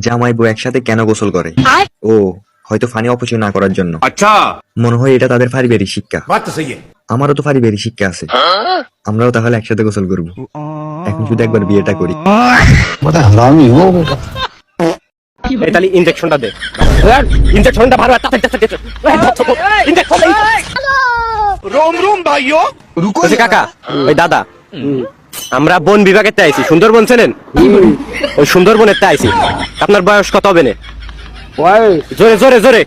জামাই বউ একসাথে কেন গোসল করে? ও হয়তো ফানি অপচয় না করার জন্য। अच्छा মনে হয় এটা তাদের পারিবারিক শিক্ষা। बात तो सही है। আমারও তো পারিবারিক শিক্ষা আছে, আমরাও তাহলে একসাথে গোসল করবো। এখন শুধু একবার বিয়েটা করি। তাহলে ইনজেকশনটা দে, ইনজেকশনটা ভালো ইনজেকশন रोम रोम भाइयों रुको কাকা। ওই দাদা, আমরা বন বিভাগের তে আইছি, সুন্দরবন চেনেন? ওই সুন্দরবনের তে আইছি। আপনার বয়স কত হবে? জোরে জোরে জোরে।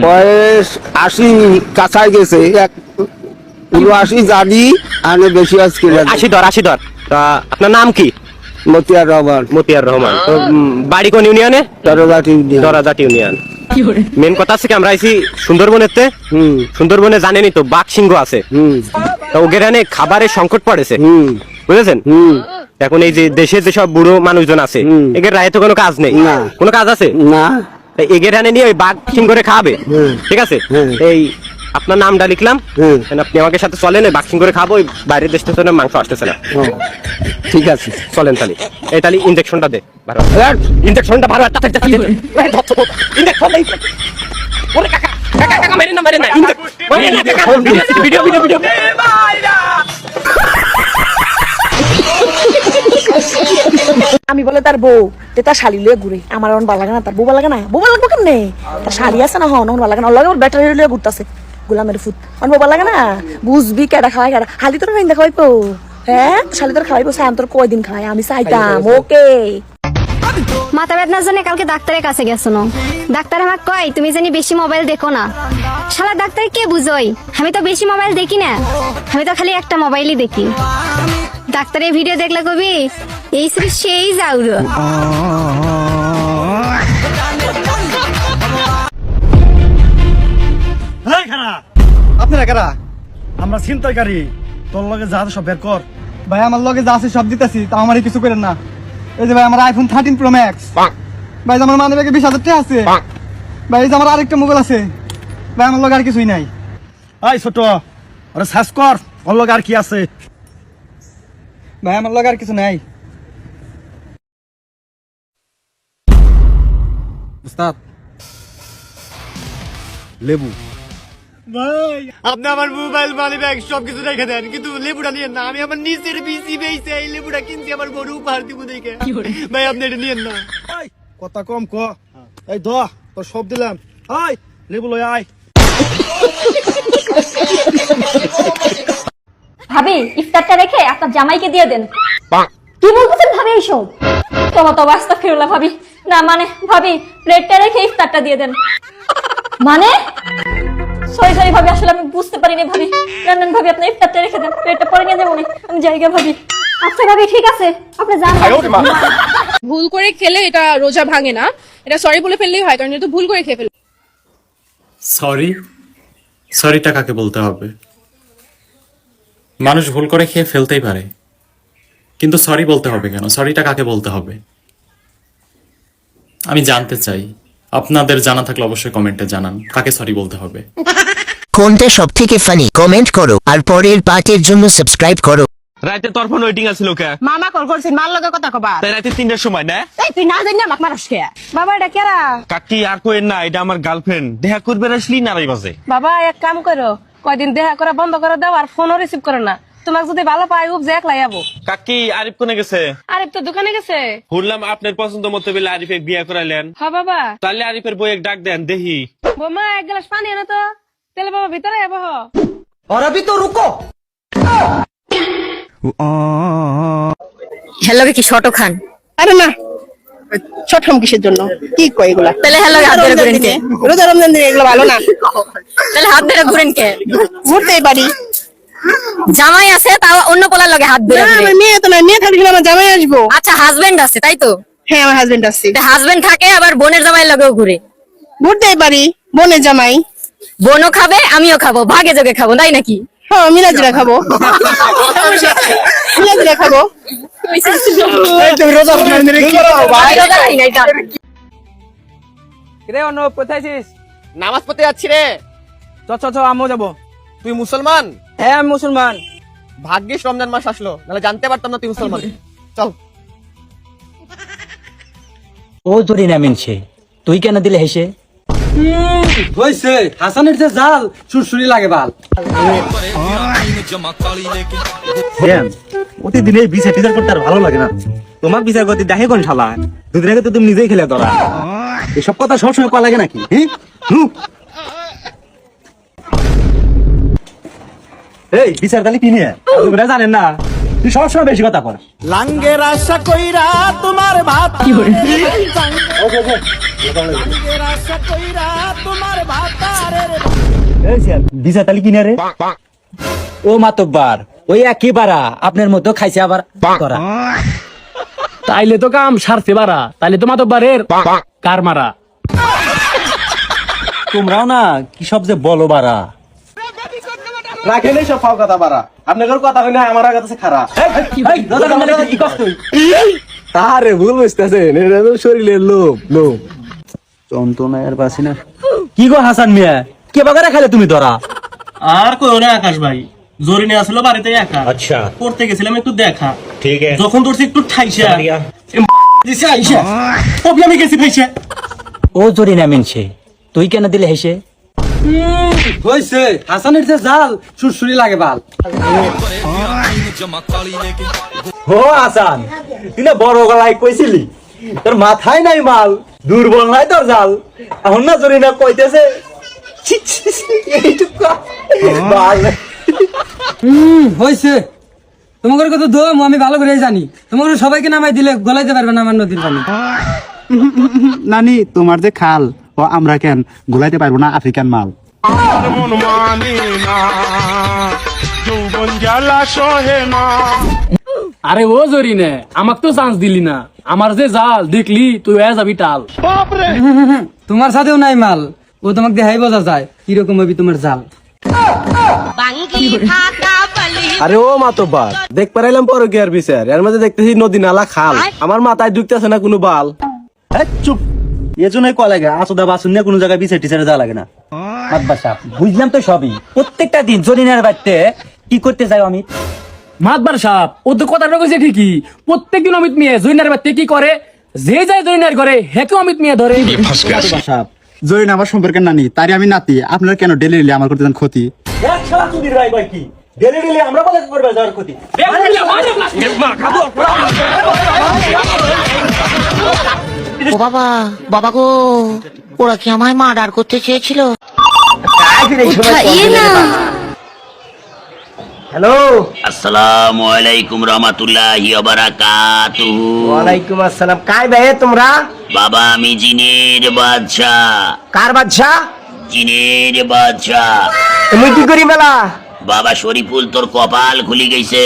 বয়স 80 কাছাই গেছে, 80 জানি আর বেশি আজকে 80 ধর। তা আপনার নাম কি? মতিয়ার রহমান। মতিয়ার রহমান। তো বাড়ি কোন ইউনিয়নে? দরাজাট ইউনিয়ন। মেন কথা আছে কি, আমরা আইছি সুন্দরবনের তে। সুন্দরবনে জানেনই তো বাঘ সিংহ আছে। তো ওখানে খাবারের সংকট পড়েছে, বুঝেছেন? এখন এই যে দেশে যেসব বুড়ো মানুষজন আছে, এদের রায়ে তো কোনো কাজ নেই। কোনো কাজ আছে না, এগের হানে নিয়ে ওই বাঘ সিং করে খাবে, ঠিক আছে? এই আপনার নামটা লিখলাম, আপনি আমাকে সাথে চলেন, ওই বাঘ সিং করে খাবো। ওই বাইরের দেশ থেকে মাংস আসতেছে না। ঠিক আছে চলেন তাহলে। এই তাহলে ইনজেকশনটা দে, ইনজেকশনটা ভালো ভিডিও ভিডিও ভিডিও। আমি বলে তার বউ তার শালি লিয়ে ঘুরে, আমার অন ভালো লাগে না, তার বউ ভালো লাগে না। বউ ভালো লাগবে কেমনে? তার শালি আছে না, হন ভালো লাগে না, লাগে ওর ব্যাটারি লিয়ে ঘুরতেছে গোলামের ফুট। অন বউ ভালো লাগে না, বুঝবি কেডা খাওয়াই কেডা। হালি তোর খাই খাওয়াইবো, হ্যাঁ শালি তোর খাওয়াইবো। সায়ান তোর কয়দিন খাওয়াই আমি চাইতাম। ওকে মাথা ব্যথার জন্য কালকে ডাক্তারের কাছে গেছো না? ডাক্তার আমাকে কয় তুমি জানি বেশি মোবাইল দেখো না। শালা ডাক্তার কে বুঝোই, আমি তো বেশি মোবাইল দেখি না, আমি তো খালি একটা মোবাইলই দেখি। ডাক্তারের ভিডিও দেখলে কবি এই সেই যাও। আপনারা কারা? আমরা ছিনতাইকারী। তোর লগে যা আছে সব বের কর। ভাই আমার লগে যা আছে সব দিতেছি, তা আমারই কিছু করেন না। এই যে ভাই আমার আইফোন 13 প্রো ম্যাক্স, ভাই আমার মানি ব্যাগে 20,000 টাকা আছে, ভাই এই যে আমার আরেকটা মোবাইল আছে, ভাই আমার লগে আর কিছুই নাই। এই ছোট ওরে সার্চ কর, ওর লগে আর কি আছে। ভাই আমার লগে আর কিছু নাই। উস্তাদ লেবু। ভাই আপনি আমার মোবাইল মানি ব্যাগ সবকিছু রেখে দেন, কিন্তু লেবুটা নিয়েন না। আমি আমার নিচের পিসি বেইছে এই লেবুটা কিনছি আমার বড় উপহার দিব দেখে। ভাই আপনি এটা নিয়েন না। কথা কম ক। এই দ তোর সব দিলাম। আয় লেবু লই আয়। ভাবি ইফতারটা রেখে আপনার জামাইকে দিয়ে দেন। কি বলতেছেন ভাবি এইসব? তোমার তো বাস্তা ফিরলা ভাবি। না মানে ভাবি প্লেটটা রেখে ইফতারটা দিয়ে দেন। মানে সরি ভাবি, আসলে আমি বুঝতে পারিনি ভাবি। জানেন ভাবি আপনি ইফতারটা রেখে দেন, প্লেটটা পরে নিয়ে যাবো না আমি জায়গা ভাবি। আচ্ছা ভাবি ঠিক আছে, আপনি যান। ভুল করে খেলে এটা রোজা ভাঙে না, এটা সরি বলে ফেললেই হয়, কারণ এটা ভুল করে খেয়ে ফেল। সরিটা কাকে বলতে হবে? মানুষ ভুল করে খেয়ে ফেলতেই পারে, কিন্তু সরি বলতে হবে কেন? সরিটা কাকে বলতে হবে আমি জানতে চাই। আপনাদের জানা থাকলে অবশ্যই কমেন্টে জানান কাকে সরি বলতে হবে। কোনটা সব থেকে ফানি কমেন্ট করো, আর পরের পার্টের জন্য সাবস্ক্রাইব করো। রাতে তোর ফোন ওয়েটিং আছিল কে? মামা কল করছিস, মার লগে কথা কবা। তাই রাতে 3টার সময় না? এই তুই না জানি আমাকে মারস কে? বাবা এটা কেরা? কাকি আর কোয়েন না, এটা আমার গার্লফ্রেন্ড। দেখা করবে আসলি না রাই বাজে। বাবা এক কাম করো, কয়দিন দেখা করা বন্ধ করে দাও আর ফোনও রিসিভ করো না। তোমাকে যদি ভালো পাই উপ যে একলাই যাবো। কাকি আরিফ কোনে গেছে? আরিফ তো দোকানে গেছে। শুনলাম আপনার পছন্দ মতো বেলা আরিফে বিয়ে করাইলেন। হ্যাঁ বাবা। তাহলে আরিফের বই এক ডাক দেন দেখি। বোমা এক গ্লাস পানি এনো তো। তাহলে বাবা ভিতরে যাবো। और अभी तो रुको। হ্যালো কি শটো খান? আরে না ছটম কিসের জন্য? কি কয় এগুলা? তাহলে হ্যালো হাত ধরে ঘুরেন কে? রোজা রমজান দিনে এগুলো ভালো না। তাহলে হাত ধরে ঘুরেন কে? ঘুরতেই পারি। জামাই আছে তাও অন্য পোলার লগে হাত ধরে ঘুরে। আমার মেয়ে তো না, মেয়ে থাকলে আমার জামাই আসবো। আচ্ছা হাজবেন্ড আছে তাই তো? হ্যাঁ আমার হাজবেন্ড আছে। হাজবেন্ড থাকে আবার বোনের জামাই লগেও ঘুরে। ঘুরতেই পারি, বোনের জামাই। বোনও খাবে আমিও খাবো, ভাগে যোগে খাবো, তাই নাকি? হ্যাঁ মিরাজিরা খাবো। মিরাজিরা খাবো। রে অনুপ কোথায় আছিস? নামাজ পড়তে যাচ্ছি রে। চ আমিও যাবো। তুই মুসলমান? হ্যাঁ আমি মুসলমান। ভাগ্যিস রমজান মাস আসলো, নাহলে জানতে পারতাম না তুই মুসলমান। চল। ও জরি না মিনছে তুই কেন দিলে হেসে হইছে হাসানের যে জাল সুরসুরি লাগে বাল প্রতিদিন এই বিচার টিচার করতে আর ভালো লাগে না। তোমার বিচার করতে দেখে কোন শালা, দুদিন আগে তো তুমি নিজেই খেলে ধরা। এসব কথা সবসময় করা লাগে নাকি? এই বিচার তাহলে কি নিয়ে তোমরা জানেন না, তুই সবসময় বেশি কথা বল। লাঙ্গের আশা কইরা তোমার ভাত কি করে বিচার তাহলে কি নিয়ে রে? ও মাতব্বার ওই একই বাড়া আপনার মতো খাইছে আবার করা তাইলে তো কাম সারছে বাড়া, তাইলে তো মাতব্বারের কার মারা। তোমরাও না কি সব যে বলো বাড়া, রাখেন সব ফাও কথা বাড়া। আপনাদের কথা হয় না, আমার কাছে খারাপ। তারে ভুল বুঝতেছেন, এটা তো শরীরের লোভ লোভ যন্ত্রণার বাসি না। কি গো হাসান মিয়া, কে বাগারে খাইলে তুমি ধরা? আর কইও না আকাশ ভাই, জরিনে আসলো বাড়িতে একা। আচ্ছা, করতে গেছিলাম একটু দেখা, ঠিক আছে। যখন ধরছি একটু ঠাইসা দিছে আইসা, তবে আমি গেছি ভাইসা। ও জরি না মিনছে তুই কেন দিলে হেসে হইছে হাসানের যে জাল সুরসুরি লাগে বাল। ও হাসান, তুই না বড় গলায় কইছিলি তোর মাথায় নাই মাল, দুর্বল নাই তোর জাল। এখন না জরি না কইতেছে হইছে তোমাদের কথা দম আমি ভালো করে জানি, তোমাদের সবাইকে নামাই দিলে গলাইতে পারবে না আমার নদীর পানি। নানি তোমার যে খাল ও আমরা কেন গোলাইতে পারবো না আফ্রিকান মাল। আরে ও জরি নে আমাকে তো চান্স দিলি না, আমার যে জাল দেখলি তুই যাবি টাল। তোমার সাথেও নাই মাল, ও তোমাকে দেখাই বোঝা যায় কিরকম হবি তোমার জাল। আরে ও মাতব্বার, দেখ পারাইলাম পরে কি আর বিচার, এর মধ্যে দেখতেছি নদী নালা খাল, আমার মাথায় ঢুকতেছে না কোনো বাল। চুপ, এজন্যই কল লাগে আসুদা বাসুন নিয়ে কোনো জায়গায় বিচার টিচারে যাওয়া লাগে না। বুঝলাম তো সবই, প্রত্যেকটা দিন জরিনার বাড়িতে কি করতে যাই অমিত? মাতবার সাপ ও তো কথাটা কইছে ঠিকই, প্রত্যেকদিন অমিত মিয়া জরিনার বাড়িতে কি করে, যে যায় জরিনার ঘরে হেকে অমিত মিয়া ধরে। জরিনা আমার সম্পর্কের নানি, তারই আমি নাতি, আপনার কেন ডেলি ডেলি আমার করতে যান ক্ষতি? আমরা বলে করবে যাওয়ার ক্ষতি। ও বাবা, বাবা গো, ওরা কি আমায় মার্ডার করতে চেয়েছিল? হ্যালো, আসসালামু আলাইকুম রহমাতুল্লাহি ওয়া বারাকাতুহু। ওয়ালাইকুম আসসালাম। কাই ভাই তোমরা? বাবা আমি জিনের বাদশা। কার বাদশা? জিনের বাদশা। তুমি কি করি মেলা? বাবা শরীফুল তোর কপাল খুলি গেছে।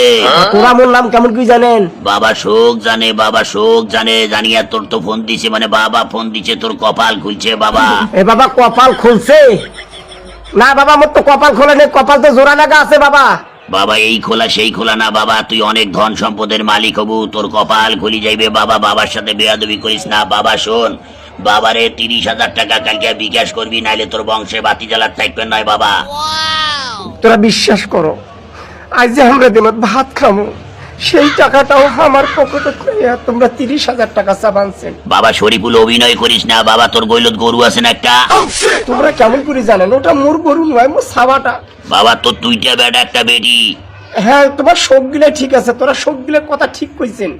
তোরা মোর নাম কেমন কি জানেন? বাবা শোক জানে, বাবা শোক জানে, জানিয়া তোর তো ফোন দিছে, মানে বাবা ফোন দিছে তোর কপাল খুলছে বাবা। এ বাবা কপাল খুলছে না বাবা, মোর তো কপাল খোলে নেই, কপাল তো জোড়া লাগা আছে বাবা। বাবা এই খোলা সেই খোলা না বাবা, তুই অনেক ধন সম্পদের মালিক হবু, তোর কপাল খুলি যাইবে বাবা। বাবার সাথে বেয়াদবি করিস না বাবা। শোন, বাবারে 30,000 টাকা কালকে বিকাশ করবি, নাইলে তোর বংশে বাতি জ্বালার থাকবে নয় বাবা। তোরা বিশ্বাস করো, আজ যে আমরা দিনত ভাত খামো সেই টাকাটাও আমার পকেটে কইয়া তোমরা 30,000 টাকা চাবানছেন। বাবা শরীফুল অভিনয় করিস না বাবা, তোর গইলত গরু আছে না একটা? তোমরা কেমন করে জানেন ওটা মোর গরু নয়, মোর ছাওয়াটা। বাবা তোর দুইটা বেটা একটা বেটি। হ্যাঁ তোমার সব গিলা ঠিক আছে, তোরা সব গিলা কথা ঠিক কইছেন,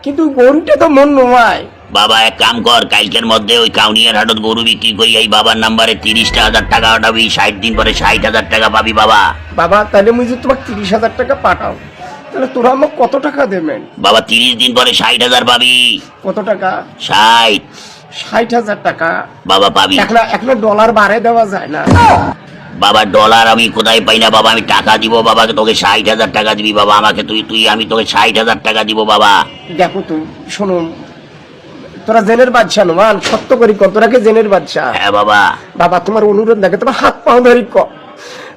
কিন্তু গরুটা তো মন নয়। বাবা এক কাম কর, কালকের মধ্যে ওই কাউনিয়ার হাটত গরু বিক্রি করি, এই বাবার নাম্বারে 30,000 টাকা উঠাবি, 60 দিন পরে 60,000 টাকা পাবি বাবা। বাবা তাহলে মুই যদি তোমাকে 30,000 টাকা পাঠাও, তাহলে তোরা আমাকে কত টাকা দেবেন? বাবা 30 দিন পরে 60,000 পাবি। কত টাকা? 60,000 টাকা বাবা পাবি। এখন ডলার বাড়ে দেওয়া যায় না বাবা, ডলার আমি কোথায় পাই না বাবা, আমি টাকা দিব বাবাকে, তোকে 60,000 টাকা দিবি বাবা আমাকে, তুই আমি তোকে 60,000 টাকা দিব বাবা। দেখো তুমি শোনো, তোরা জেনের বাদশা নমান, সত্য করি ক, তোরা কে জেনের বাদশা? হ্যাঁ বাবা। বাবা তোমার অনুরোধ দেখে, তোমার হাত পাও ধরি ক।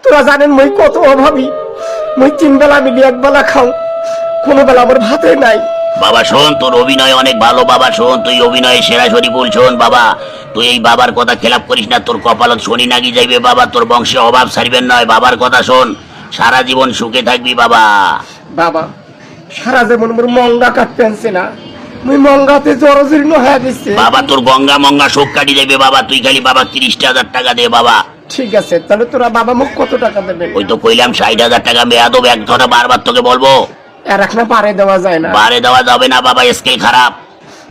তোরা জানেন মই কত অভাবী, মই 3 বেলা মিলি 1 বেলা খাও, কোনো বেলা আমার ভাতে নাই। বাবা শোন, তোর অভিনয় অনেক ভালো বাবা, শোন তুই অভিনয়ে সেরা শরীফুল। শোন বাবা, তুই এই বাবার কথা খেলাপ করিস না, তোর কপালত শনি নাগি যাইবে বাবা, তোর বংশে অভাব সারিবেন নয়। বাবার কথা শোন, সারা জীবন সুখে থাকবি বাবা। বাবা সারা জীবন মোর মঙ্গা কাটতে আনছে না, মুই মঙ্গাতে জরজীর্ণ হয়ে গেছে। বাবা তোর গঙ্গা মঙ্গা শোক কাটি দেবে বাবা, তুই খালি বাবা 30,000 টাকা দে বাবা। ঠিক আছে, তাহলে তোরা বাবা মুখ কত টাকা দেবে? ওই তো কইলাম 60,000 টাকা বেয়াদব, এক ধরে বারবার তোকে বলবো। আর এখন পারে দেওয়া যায় না। বারে দেওয়া যাবে না বাবা, স্কেল খারাপ।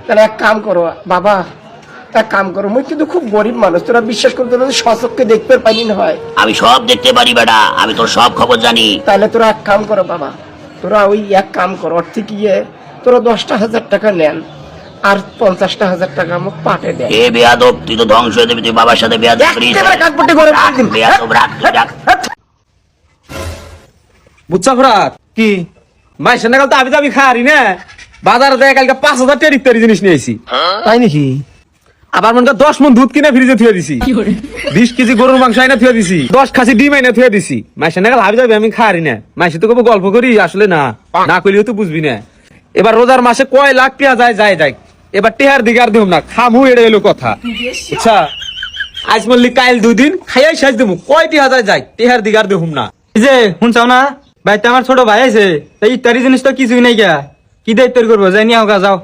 তাহলে এক কাম করো বাবা, এক কাম করো, মুই কিন্তু খুব গরিব মানুষ, তোরা বিশ্বাস করতে সচক্ষে দেখতে পাইনি না হয়। আমি সব দেখতে পারি বেটা, আমি তোর সব খবর জানি। তাহলে তোরা এক কাম করো বাবা, তোরা ওই এক কাম করো, অর্থ গিয়ে তোরা 10,000 টাকা নেন আর 50,000 টাকা আমাকে পাঠে দেন। এ বেয়াদব, তুই তো ধ্বংস হয়ে যাবি, তুই বাবার সাথে বেয়াদব করিস। কাকপট্টি করে বেয়াদব রাখ, তুই রাখ। বুঝছা ফরাত কি মাইসে না কাল তো আমি খারি না, বাজারে দেয় কালকে 5,000 টাকা ইত্যাদি জিনিস নিয়েছি। তাই নাকি? আবার মনে 10 মণ দুধ কিনে ফ্রিজে থুয়ে দিছি, 20 কেজি গরুর মাংস আইনা থুয়ে দিছি, 10 খাসি ডিম আইনা থুয়ে দিছি। মাইসে না কাল হাবি যাবি আমি খারি না, মাইসে তো কবে গল্প করি, আসলে না না কইলেও তো বুঝবি না। এবার রোজার মাসে কয় লাখ টিয়া যায়, এবার টেহার দিকে আর দেবো না, খামু এটা এলো কথা। আচ্ছা আজ মল্লিক কাইল 2 দিন খাইয়াই শেষ দেবো, কয় টিয়া যায় টেহার দিকে আর দেবো না। এই যে শুনছাও না ভাইতে আমার ছোট ভাই আছে, তাই ইত্যাদি জিনিস তো কিছুই নাই গা, কি দায়িত্ব করবো, যাই নিয়ে গা যাও।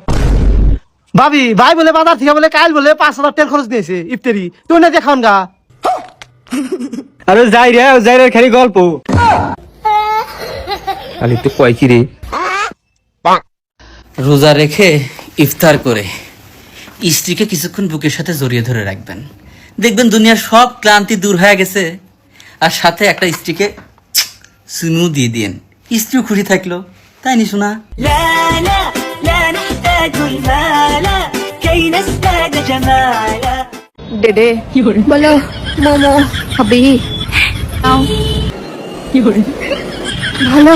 ভাবি ভাই বলে বাজার থেকে বলে কাল বলে 5,000 তেল খরচ দিয়েছে ইফতারি, তুই না দেখান গা। আরে যাই রে খালি গল্প খালি তো কয় কি রে। রোজা রেখে ইফতার করে স্ত্রীকে কিছুক্ষণ বুকের সাথে জড়িয়ে ধরে রাখবেন, দেখবেন দুনিয়ার সব ক্লান্তি দূর হয়ে গেছে। আর সাথে একটা স্ত্রীকে সুনু দিয়ে দিন, স্ত্রীও খুশি থাকলো, তাই নি শোনা? ডেডে বলো মোমো হবি ভালো